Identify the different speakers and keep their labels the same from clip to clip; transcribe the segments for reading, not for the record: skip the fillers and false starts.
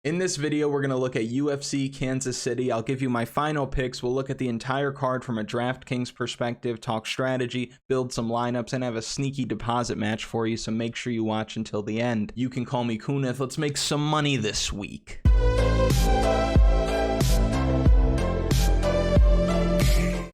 Speaker 1: In this video, we're going to look at UFC Kansas City. I'll give you my final picks. We'll look at the entire card from a DraftKings perspective, talk strategy, build some lineups, and have a sneaky deposit match for you, so make sure you watch until the end. You can call me Kunith. Let's make some money this week.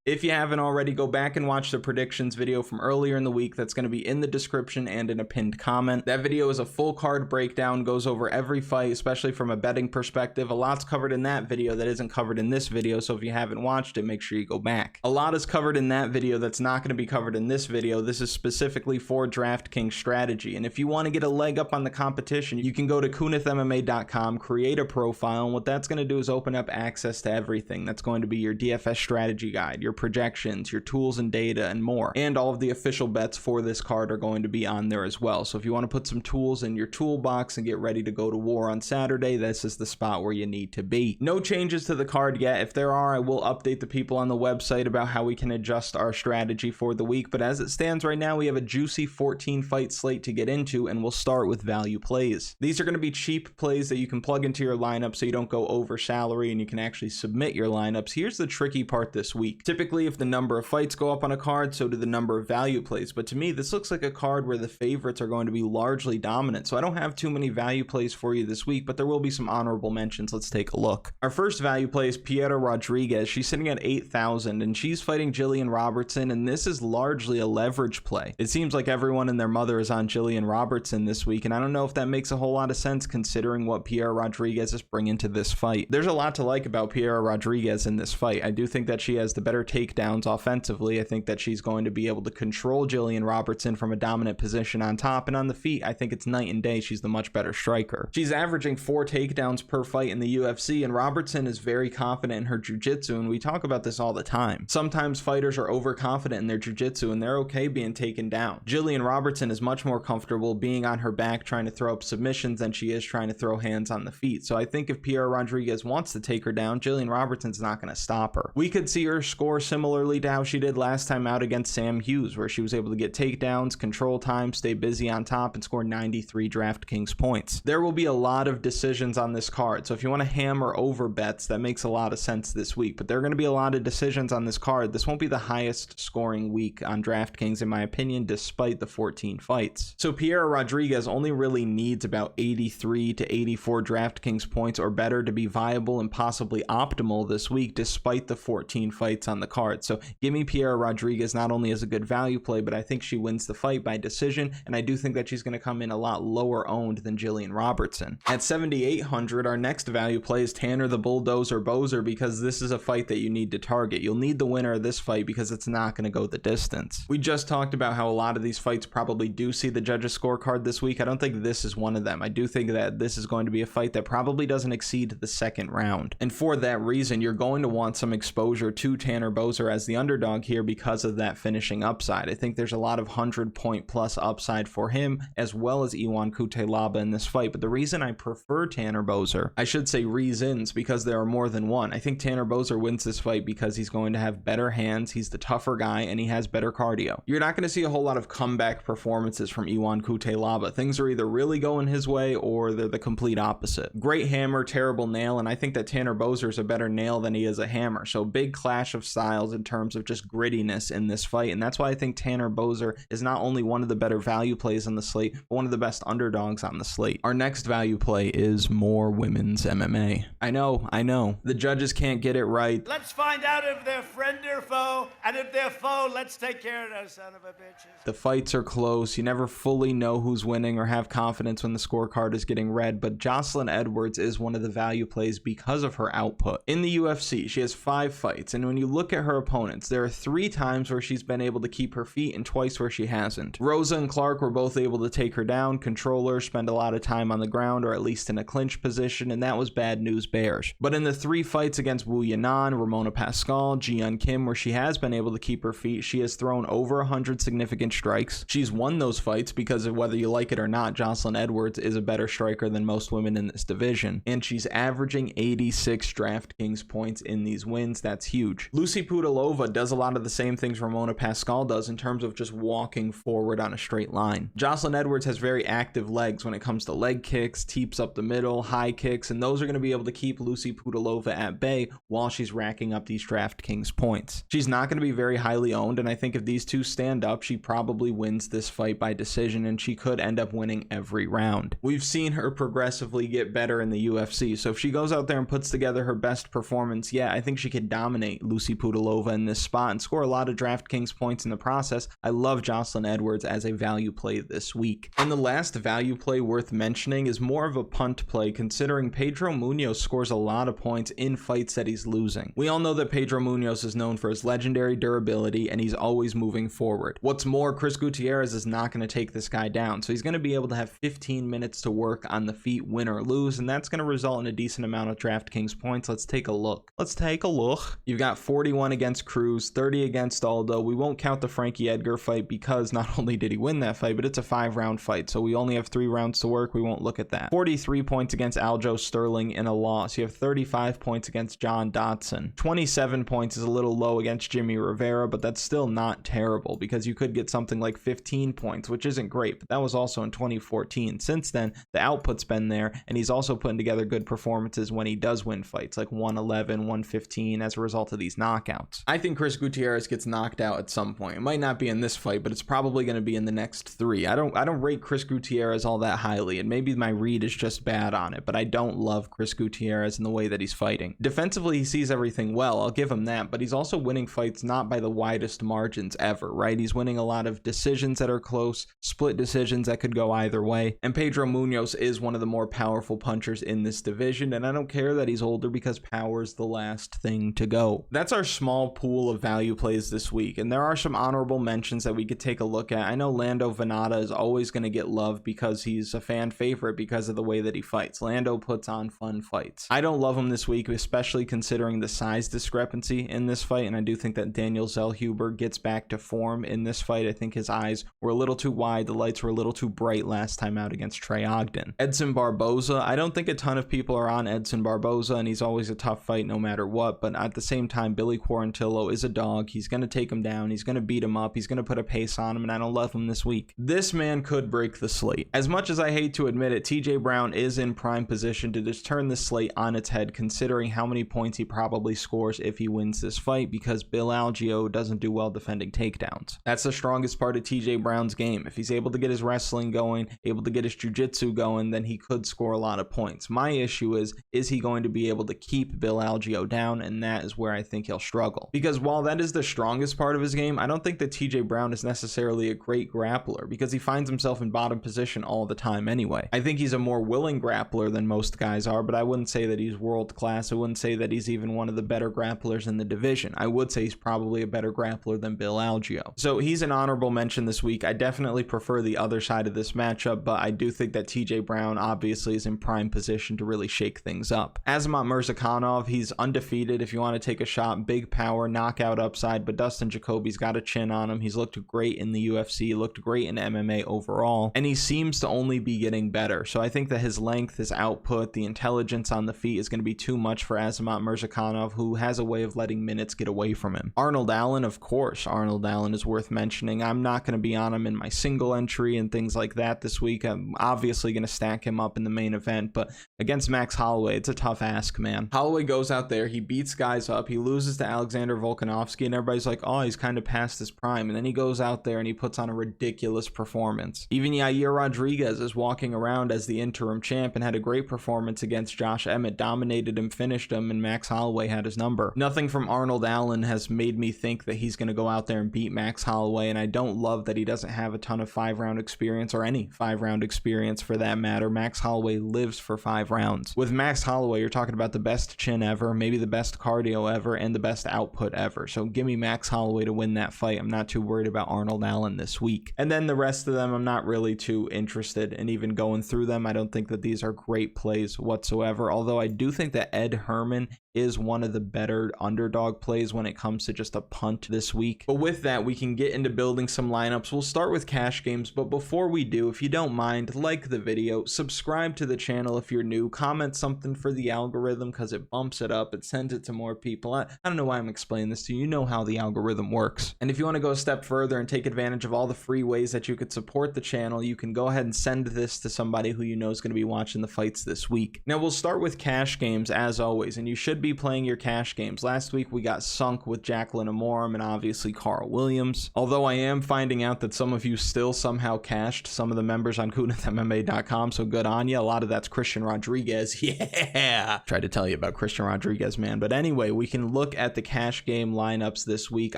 Speaker 1: If you haven't already, go back and watch the predictions video from earlier in the week. That's going to be in the description and in a pinned comment. That video is a full card breakdown, goes over every fight, especially from a betting perspective. A lot's covered in that video that isn't covered in this video, so if you haven't watched it, make sure you go back. A lot is covered in that video that's not going to be covered in this video. This is specifically for DraftKings strategy, and if you want to get a leg up on the competition, you can go to kunithmma.com, create a profile, and what that's going to do is open up access to everything. That's going to be your DFS strategy guide, your projections, your tools and data, and more. And all of the official bets for this card are going to be on there as well. So if you want to put some tools in your toolbox and get ready to go to war on Saturday, this is the spot where you need to be. No changes to the card yet. If there are, I will update the people on the website about how we can adjust our strategy for the week. But as it stands right now, we have a juicy 14 fight slate to get into, and we'll start with value plays. These are going to be cheap plays that you can plug into your lineup so you don't go over salary and you can actually submit your lineups. Here's the tricky part this week. Typically, if the number of fights go up on a card, so do the number of value plays. But to me, this looks like a card where the favorites are going to be largely dominant. So I don't have too many value plays for you this week, but there will be some honorable mentions. Let's take a look. Our first value play is Piera Rodriguez. She's sitting at 8,000 and she's fighting Gillian Robertson, and this is largely a leverage play. It seems like everyone and their mother is on Gillian Robertson this week, and I don't know if that makes a whole lot of sense considering what Piera Rodriguez is bringing to this fight. There's a lot to like about Piera Rodriguez in this fight. I do think that she has the better takedowns offensively. I think that she's going to be able to control Gillian Robertson from a dominant position on top, and on the feet, I think it's night and day. She's the much better striker. She's averaging 4 takedowns per fight in the UFC, and Robertson is very confident in her jiu-jitsu, and we talk about this all the time. Sometimes fighters are overconfident in their jiu-jitsu, and they're okay being taken down. Gillian Robertson is much more comfortable being on her back trying to throw up submissions than she is trying to throw hands on the feet. So I think if Piera Rodriguez wants to take her down, Gillian Robertson's not going to stop her. We could see her score similarly to how she did last time out against Sam Hughes, where she was able to get takedowns, control time, stay busy on top, and score 93 DraftKings points. There will be a lot of decisions on this card, so if you want to hammer over bets, that makes a lot of sense this week, but there are going to be a lot of decisions on this card. This won't be the highest scoring week on DraftKings, in my opinion, despite the 14 fights. So Piera Rodriguez only really needs about 83 to 84 DraftKings points or better to be viable and possibly optimal this week, despite the 14 fights on the card. So give me Piera Rodriguez not only as a good value play, but I think she wins the fight by decision, and I do think that she's going to come in a lot lower owned than Gillian Robertson. At 7,800, our next value play is Tanner the Bulldozer Boser, because this is a fight that you need to target. You'll need the winner of this fight because it's not going to go the distance. We just talked about how a lot of these fights probably do see the judges' scorecard this week. I don't think this is one of them. I do think that this is going to be a fight that probably doesn't exceed the second round, and for that reason, you're going to want some exposure to Tanner Boser as the underdog here because of that finishing upside. I think there's a lot of 100-point plus upside for him, as well as Iwan Cutelaba in this fight. But the reason I prefer Tanner Boser, I should say reasons, because there are more than one. I think Tanner Boser wins this fight because he's going to have better hands, he's the tougher guy, and he has better cardio. You're not going to see a whole lot of comeback performances from Iwan Cutelaba. Things are either really going his way or they're the complete opposite. Great hammer, terrible nail, and I think that Tanner Boser is a better nail than he is a hammer. So big clash of styles in terms of just grittiness in this fight, and that's why I think Tanner Boser is not only one of the better value plays on the slate, but one of the best underdogs on the slate. Our next value play is more women's MMA. I know, the judges can't get it right.
Speaker 2: Let's find out if they're friend or foe, and if they're foe, let's take care of those son of a bitches.
Speaker 1: The fights are close. You never fully know who's winning or have confidence when the scorecard is getting read, but Jocelyn Edwards is one of the value plays because of her output. In the UFC, she has 5 fights, and when you look at her opponents, there are 3 times where she's been able to keep her feet and twice where she hasn't. Rosa and Clark were both able to take her down, control her, spend a lot of time on the ground or at least in a clinch position, and that was bad news bears. But in the 3 fights against Wu Yanan, Ramona Pascal, Jiyeon Kim, where she has been able to keep her feet, she has thrown over 100 significant strikes. She's won those fights because of whether you like it or not, Jocelyn Edwards is a better striker than most women in this division, and she's averaging 86 DraftKings points in these wins. That's huge. Lucy Cutelaba does a lot of the same things Ramona Pascal does in terms of just walking forward on a straight line. Jocelyn Edwards has very active legs when it comes to leg kicks, teeps up the middle, high kicks, and those are going to be able to keep Lucy Cutelaba at bay while she's racking up these DraftKings points. She's not going to be very highly owned, and I think if these two stand up, she probably wins this fight by decision, and she could end up winning every round. We've seen her progressively get better in the UFC, so if she goes out there and puts together her best performance, yeah, I think she could dominate Lucy Cutelaba in this spot and score a lot of DraftKings points in the process. I love Jocelyn Edwards as a value play this week. And the last value play worth mentioning is more of a punt play, considering Pedro Munhoz scores a lot of points in fights that he's losing. We all know that Pedro Munhoz is known for his legendary durability, and he's always moving forward. What's more, Chris Gutierrez is not going to take this guy down, so he's going to be able to have 15 minutes to work on the feet, win or lose, and that's going to result in a decent amount of DraftKings points. Let's take a look. You've got 41 against Cruz, 30 against Aldo. We won't count the Frankie Edgar fight because not only did he win that fight, but it's a 5-round fight, so we only have 3 rounds to work. We won't look at that. 43 points against Algeo Sterling in a loss. You have 35 points against John Dodson. 27 points is a little low against Jimmy Rivera, but that's still not terrible because you could get something like 15 points, which isn't great, but that was also in 2014. Since then, the output's been there, and he's also putting together good performances when he does win fights, like 111, 115 as a result of these knockouts. I think Chris Gutierrez gets knocked out at some point. It might not be in this fight, but it's probably going to be in the next 3. I don't rate Chris Gutierrez all that highly, and maybe my read is just bad on it, but I don't love Chris Gutierrez in the way that he's fighting. Defensively, he sees everything well, I'll give him that, but he's also winning fights not by the widest margins ever, right? He's winning a lot of decisions that are close, split decisions that could go either way, and Pedro Munhoz is one of the more powerful punchers in this division, and I don't care that he's older because power's the last thing to go. That's our small pool of value plays this week, and there are some honorable mentions that we could take a look at. I know Lando Venata is always going to get love because he's a fan favorite because of the way that he fights. Lando puts on fun fights. I don't love him this week, especially considering the size discrepancy in this fight, and I do think that Daniel Zellhuber gets back to form in this fight. I think his eyes were a little too wide, the lights were a little too bright last time out against Trey Ogden. Edson Barboza, I don't think a ton of people are on Edson Barboza, and he's always a tough fight no matter what, but at the same time, Billy Quarantillo is a dog. He's going to take him down, he's going to beat him up, he's going to put a pace on him, and I don't love him this week. This man could break the slate. As much as I hate to admit it, TJ Brown is in prime position to just turn the slate on its head, considering how many points he probably scores if he wins this fight, because Bill Algeo doesn't do well defending takedowns. That's the strongest part of TJ Brown's game. If he's able to get his wrestling going, able to get his jiu-jitsu going, then he could score a lot of points. My issue is he going to be able to keep Bill Algeo down? And that is where I think he'll struggle. Because while that is the strongest part of his game, I don't think that TJ Brown is necessarily a great grappler because he finds himself in bottom position all the time anyway. I think he's a more willing grappler than most guys are, but I wouldn't say that he's world class. I wouldn't say that he's even one of the better grapplers in the division. I would say he's probably a better grappler than Bill Algeo. So he's an honorable mention this week. I definitely prefer the other side of this matchup, but I do think that TJ Brown obviously is in prime position to really shake things up. Azamat Murzakanov, he's undefeated if you want to take a shot. Big power, knockout upside, but Dustin Jacoby's got a chin on him. He's looked great in the UFC, looked great in MMA overall, and he seems to only be getting better. So I think that his length, his output, the intelligence on the feet is going to be too much for Azamat Murzakanov, who has a way of letting minutes get away from him. Arnold Allen, of course, Arnold Allen is worth mentioning. I'm not going to be on him in my single entry and things like that this week. I'm obviously going to stack him up in the main event, but against Max Holloway, it's a tough ask, man. Holloway goes out there, he beats guys up, he loses to Alexander Volkanovski, and everybody's like, oh, he's kind of past his prime, and then he goes out there and he puts on a ridiculous performance. Even Yair Rodriguez is walking around as the interim champ and had a great performance against Josh Emmett, dominated him, finished him, and Max Holloway had his number. Nothing from Arnold Allen has made me think that he's going to go out there and beat Max Holloway, and I don't love that he doesn't have a ton of 5-round experience, or any 5-round experience for that matter. Max Holloway lives for 5 rounds. With Max Holloway, you're talking about the best chin ever, maybe the best cardio ever, and the best output ever. So give me Max Holloway to win that fight. I'm not too worried about Arnold Allen this week. And then the rest of them, I'm not really too interested in even going through them. I don't think that these are great plays whatsoever, although I do think that Ed Herman is one of the better underdog plays when it comes to just a punt this week. But with that, we can get into building some lineups. We'll start with cash games, but before we do, if you don't mind, like the video, subscribe to the channel if you're new, comment something for the algorithm because it bumps it up, it sends it to more people. I don't know why I'm explaining this to you. You know how the algorithm works. And if you want to go a step further and take advantage of all the free ways that you could support the channel, you can go ahead and send this to somebody who you know is going to be watching the fights this week. Now we'll start with cash games as always, and you should be playing your cash games. Last week we got sunk with Jacqueline Amorim and obviously Carl Williams. Although I am finding out that some of you still somehow cashed, some of the members on KunithMMA.com, so good on you. A lot of that's Christian Rodriguez. Yeah! Tried to tell you about Christian Rodriguez, man. But anyway, we can look at the cash game lineups this week.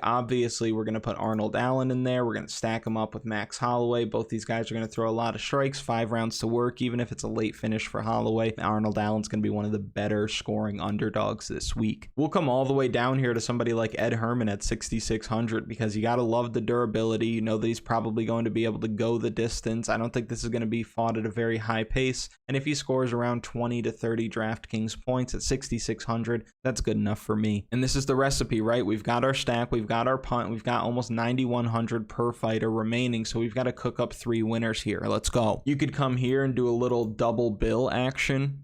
Speaker 1: Obviously, we're going to put Arnold Allen in there. We're going to stack him up with Max Holloway. Both these guys are going to throw a lot of strikes, 5 rounds to work, even if it's a late finish for Holloway. Arnold Allen's going to be one of the better scoring underdogs this week. We'll come all the way down here to somebody like Ed Herman at 6,600 because you got to love the durability. You know that he's probably going to be able to go the distance. I don't think this is going to be fought at a very high pace. And if he scores around 20 to 30 DraftKings points at 6,600, that's good enough for me. And this is the recipe, right? We've got our stack, we've got our punt, we've got almost 9,100 per fighter remaining. So we've got to cook up 3 winners here. Let's go. You could come here and do a little double bill action.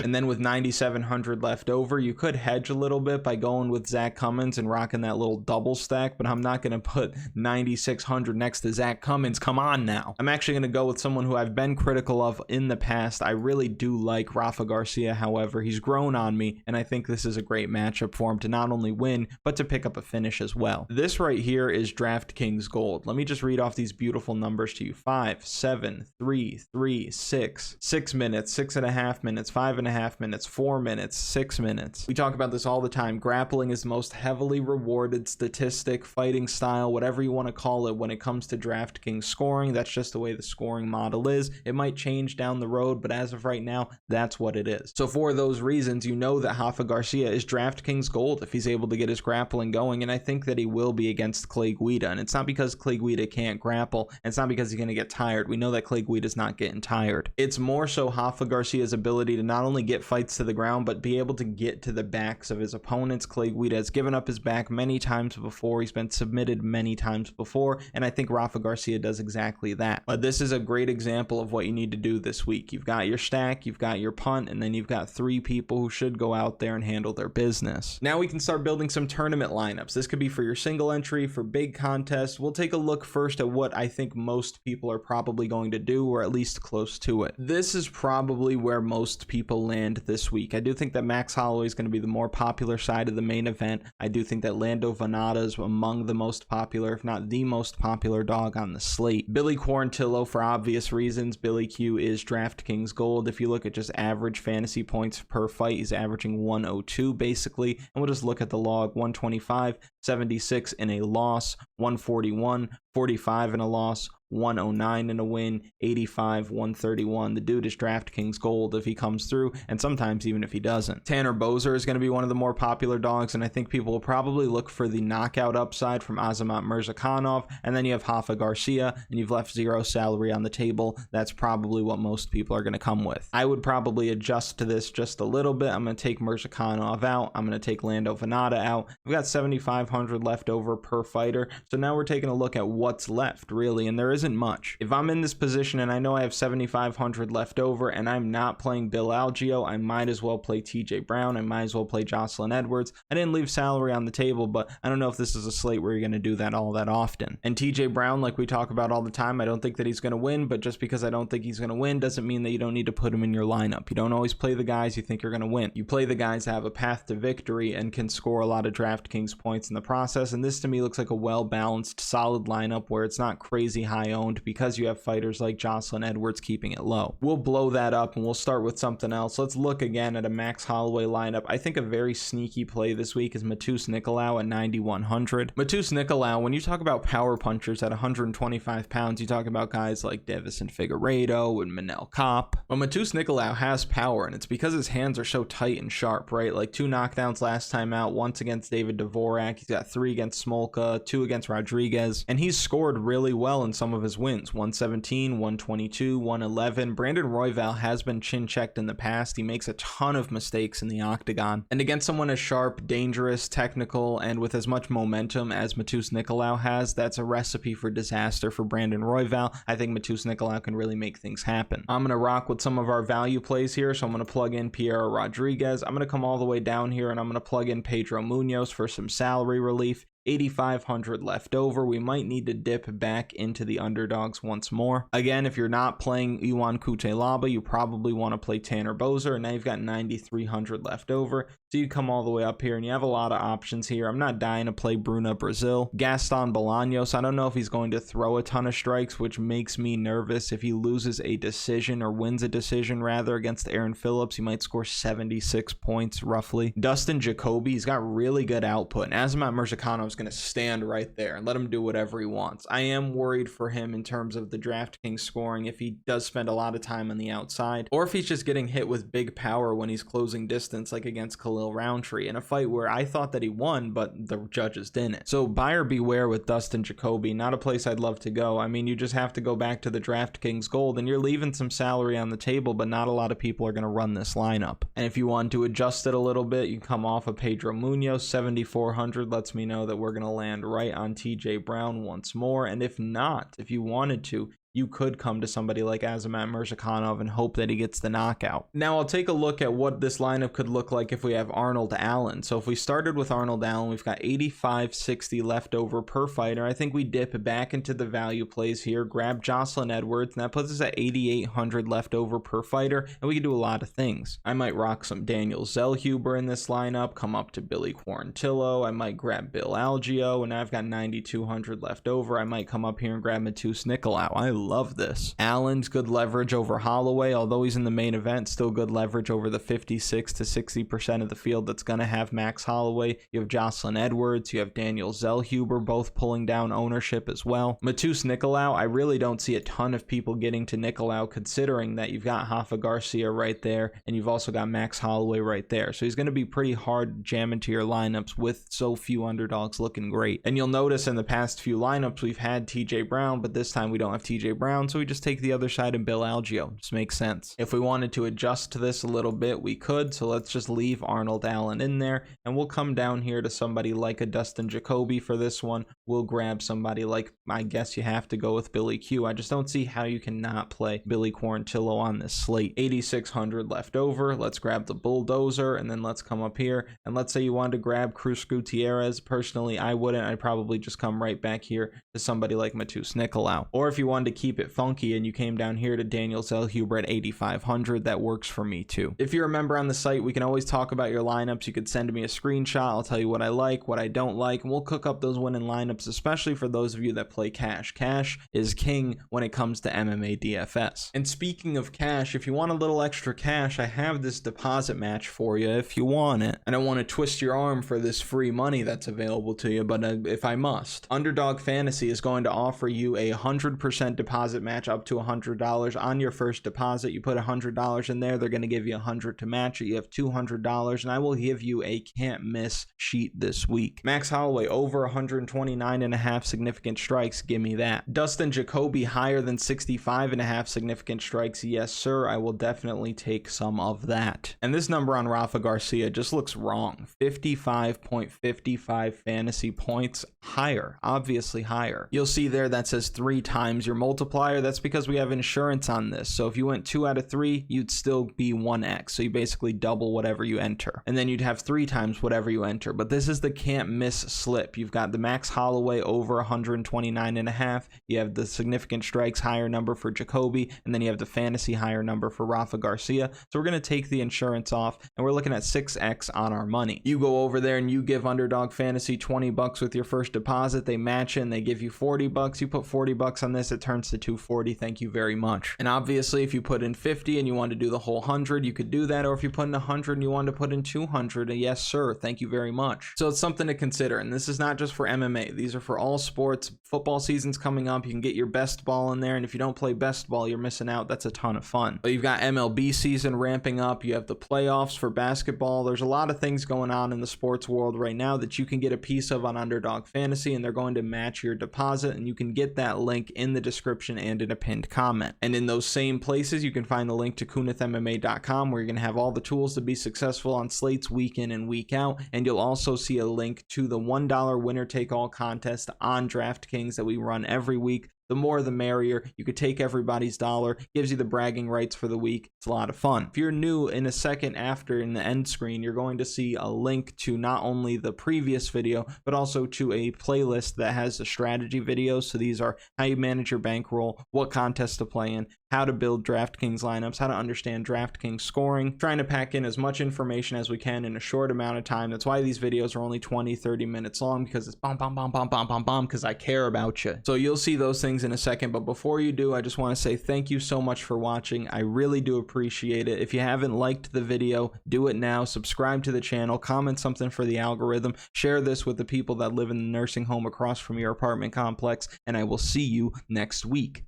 Speaker 1: And then with 9,700 left over, you could hedge a little bit by going with Zak Cummings and rocking that little double stack, but I'm not going to put 9,600 next to Zak Cummings. Come on now. I'm actually going to go with someone who I've been critical of in the past. I really do like Rafa Garcia, however. He's grown on me, and I think this is a great matchup for him to not only win, but to pick up a finish as well. This right here is DraftKings Gold. Let me just read off these beautiful numbers to you. 5, 7, 3, 3, 6, 6 minutes, 6.5 minutes, 5.5 minutes, 4 minutes, 6 minutes. We talk about this all the time. Grappling is the most heavily rewarded statistic, fighting style, whatever you want to call it when it comes to DraftKings scoring. That's just the way the scoring model is. It might change down the road, but as of right now, that's what it is. So for those reasons, you know that Rafa Garcia is DraftKings Gold if he's able to get his grappling going, and I think that he will be against Clay Guida. And it's not because Clay Guida can't grapple, and it's not because he's going to get tired. We know that Clay Guida's not getting tired. It's more so Rafa Garcia's ability to not only get fights to the ground, but be able to get to the backs of his opponents. Clay Guida has given up his back many times before. He's been submitted many times before, and I think Rafa Garcia does exactly that. But this is a great example of what you need to do this week. You've got your stack, you've got your punt, and then you've got 3 people who should go out there and handle their business. Now we can start building some tournament lineups. This could be for your single entry, for big contests. We'll take a look first at what I think most people are probably going to do, or at least close to it. This is probably where most people land this week. I do think that Max Holloway is going to be the more popular side of the main event. I do think that Lando Venata is among the most popular, if not the most popular dog on the slate. Billy Quarantillo, for obvious reasons. Billy Q is DraftKings Gold. If you look at just average fantasy points per fight, he's averaging 102 basically. And we'll just look at the log: 125, 76 in a loss, 141, 45 in a loss, 109 in a win, 85, 131. The dude is DraftKings Gold if he comes through, and sometimes even if he doesn't. Tanner Boser is going to be one of the more popular dogs, and I think people will probably look for the knockout upside from Azamat Murzakanov, and then you have Rafa Garcia, and you've left 0 salary on the table. That's probably what most people are going to come with. I would probably adjust to this just a little bit. I'm going to take Murzakanov out. I'm going to take Lando Venata out. We've got 7,500 left over per fighter, so now we're taking a look at what's left, really, and there isn't much. If I'm in this position and I know I have 7,500 left over and I'm not playing Bill Algeo, I might as well play TJ Brown. I might as well play Jocelyn Edwards. I didn't leave salary on the table, but I don't know if this is a slate where you're going to do that all that often. And TJ Brown, like we talk about all the time, I don't think that he's going to win, but just because I don't think he's going to win doesn't mean that you don't need to put him in your lineup. You don't always play the guys you think you're going to win. You play the guys that have a path to victory and can score a lot of DraftKings points in the process, and this to me looks like a well-balanced, solid lineup where it's not crazy high owned because you have fighters like Jocelyn Edwards keeping it low. We'll blow that up and we'll start with something else. Let's look again at a Max Holloway lineup. I think a very sneaky play this week is Matheus Nicolau at 9,100. Matheus Nicolau, when you talk about power punchers at 125 pounds, you talk about guys like Davison Figueiredo and Manel Kopp. But Matheus Nicolau has power, and it's because his hands are so tight and sharp, right? Like 2 knockdowns last time out, once against David Dvorak. He's got 3 against Smolka, 2 against Rodriguez, and he's scored really well in some of of his wins: 117, 122, 111. Brandon Royval has been chin-checked in the past. He makes a ton of mistakes in the octagon. And against someone as sharp, dangerous, technical, and with as much momentum as Matheus Nicolau has, that's a recipe for disaster for Brandon Royval. I think Matheus Nicolau can really make things happen. I'm going to rock with some of our value plays here, so I'm going to plug in Piera Rodriguez. I'm going to come all the way down here, and I'm going to plug in Pedro Munhoz for some salary relief. 8,500 left over. We might need to dip back into the underdogs once more. Again, if you're not playing Cutelaba, you probably want to play Tanner Boser, and now you've got 9,300 left over. So you come all the way up here, and you have a lot of options here. I'm not dying to play Bruna Brazil. Gaston Bolaños, I don't know if he's going to throw a ton of strikes, which makes me nervous. If he loses a decision, or wins a decision rather, against Aaron Phillips, he might score 76 points roughly. Dustin Jacoby, he's got really good output, and Azamat Murzakanov is going to stand right there and let him do whatever he wants. I am worried for him in terms of the DraftKings scoring if he does spend a lot of time on the outside, or if he's just getting hit with big power when he's closing distance, like against Khalil Roundtree in a fight where I thought that he won, but the judges didn't. So buyer beware with Dustin Jacoby. Not a place I'd love to go. I mean, you just have to go back to the DraftKings Gold, and you're leaving some salary on the table, but not a lot of people are going to run this lineup. And if you want to adjust it a little bit, you come off of Pedro Munhoz. 7,400 lets me know that we're going to land right on TJ Brown once more. And if not, if you wanted to, you could come to somebody like Azamat Murzakanov and hope that he gets the knockout. Now I'll take a look at what this lineup could look like if we have Arnold Allen. So if we started with Arnold Allen, we've got 85.60 left over per fighter. I think we dip back into the value plays here, grab Jocelyn Edwards, and that puts us at 8,800 left over per fighter, and we can do a lot of things. I might rock some Daniel Zellhuber in this lineup, come up to Billy Quarantillo. I might grab Bill Algeo, and I've got 9,200 left over. I might come up here and grab Matheus Nicolau. I love this. Allen's good leverage over Holloway, although he's in the main event, still good leverage over the 56 to 60% of the field that's going to have Max Holloway. You have Jocelyn Edwards, you have Daniel Zellhuber, both pulling down ownership as well. Matheus Nicolau, I really don't see a ton of people getting to Nicolau, considering that you've got Rafa Garcia right there, and you've also got Max Holloway right there. So he's going to be pretty hard to jam into your lineups with so few underdogs looking great. And you'll notice in the past few lineups, we've had TJ Brown, but this time we don't have TJ Brown, so we just take the other side and Bill Algeo. Just makes sense. If we wanted to adjust to this a little bit, we could, so let's just leave Arnold Allen in there, and we'll come down here to somebody like a Dustin Jacoby for this one. We'll grab somebody like, I guess you have to go with Billy Q. I just don't see how you cannot play Billy Quarantillo on this slate. 8,600 left over. Let's grab the Bulldozer, and then let's come up here, and let's say you wanted to grab Cruz Gutierrez. Personally, I wouldn't. I'd probably just come right back here to somebody like Matheus Nicolau. Or if you wanted to keep it funky and you came down here to Daniel Zellhuber at 8,500, that works for me too. If you're a member on the site, we can always talk about your lineups. You could send me a screenshot. I'll tell you what I like, what I don't like, and we'll cook up those winning lineups, especially for those of you that play cash. Cash is king when it comes to MMA DFS. And speaking of cash, if you want a little extra cash, I have this deposit match for you if you want it. I don't want to twist your arm for this free money that's available to you, but if I must. Underdog Fantasy is going to offer you a 100% deposit match up to $100 on your first deposit. You put $100 in there, they're going to give you $100 to match it. You have $200, and I will give you a can't miss sheet this week. Max Holloway over 129.5 significant strikes. Give me that. Dustin Jacoby higher than 65.5 significant strikes. Yes, sir. I will definitely take some of that. And this number on Rafa Garcia just looks wrong. 55.55 fantasy points. Higher. Obviously higher. You'll see there that says 3 times your multiplier. That's because we have insurance on this. So if you went 2 out of 3, you'd still be 1x. So you basically double whatever you enter. And then you'd have 3 times whatever you enter. But this is the can't miss slip. You've got the Max Holloway over 129.5. You have the significant strikes higher number for Jacoby. And then you have the fantasy higher number for Rafa Garcia. So we're going to take the insurance off. And we're looking at 6x on our money. You go over there and you give Underdog Fantasy $20 with your first deposit. They match it and they give you $40. You put $40 on this, it turns odds to 240, thank you very much. And obviously, if you put in 50 and you want to do the whole 100, you could do that. Or if you put in 100 and you want to put in 200, yes, sir, thank you very much. So it's something to consider. And this is not just for MMA. These are for all sports. Football season's coming up. You can get your best ball in there. And if you don't play best ball, you're missing out. That's a ton of fun. But you've got MLB season ramping up. You have the playoffs for basketball. There's a lot of things going on in the sports world right now that you can get a piece of on Underdog Fantasy, and they're going to match your deposit. And you can get that link in the description and in a pinned comment. And in those same places, you can find the link to KunithMMA.com, where you're going to have all the tools to be successful on slates week in and week out. And you'll also see a link to the $1 winner take all contest on Draftkings that we run every week. The more the merrier. You could take everybody's dollar, gives you the bragging rights for the week. It's a lot of fun. If you're new, in a second after in the end screen, you're going to see a link to not only the previous video, but also to a playlist that has the strategy videos. So these are how you manage your bankroll, what contests to play in, how to build DraftKings lineups, how to understand DraftKings scoring, trying to pack in as much information as we can in a short amount of time. That's why these videos are only 20-30 minutes long, because it's because I care about you. So you'll see those things in a second, but before you do, I just want to say thank you so much for watching. I really do appreciate it. If you haven't liked the video, do it now. Subscribe to the channel, comment something for the algorithm, share this with the people that live in the nursing home across from your apartment complex, and I will see you next week.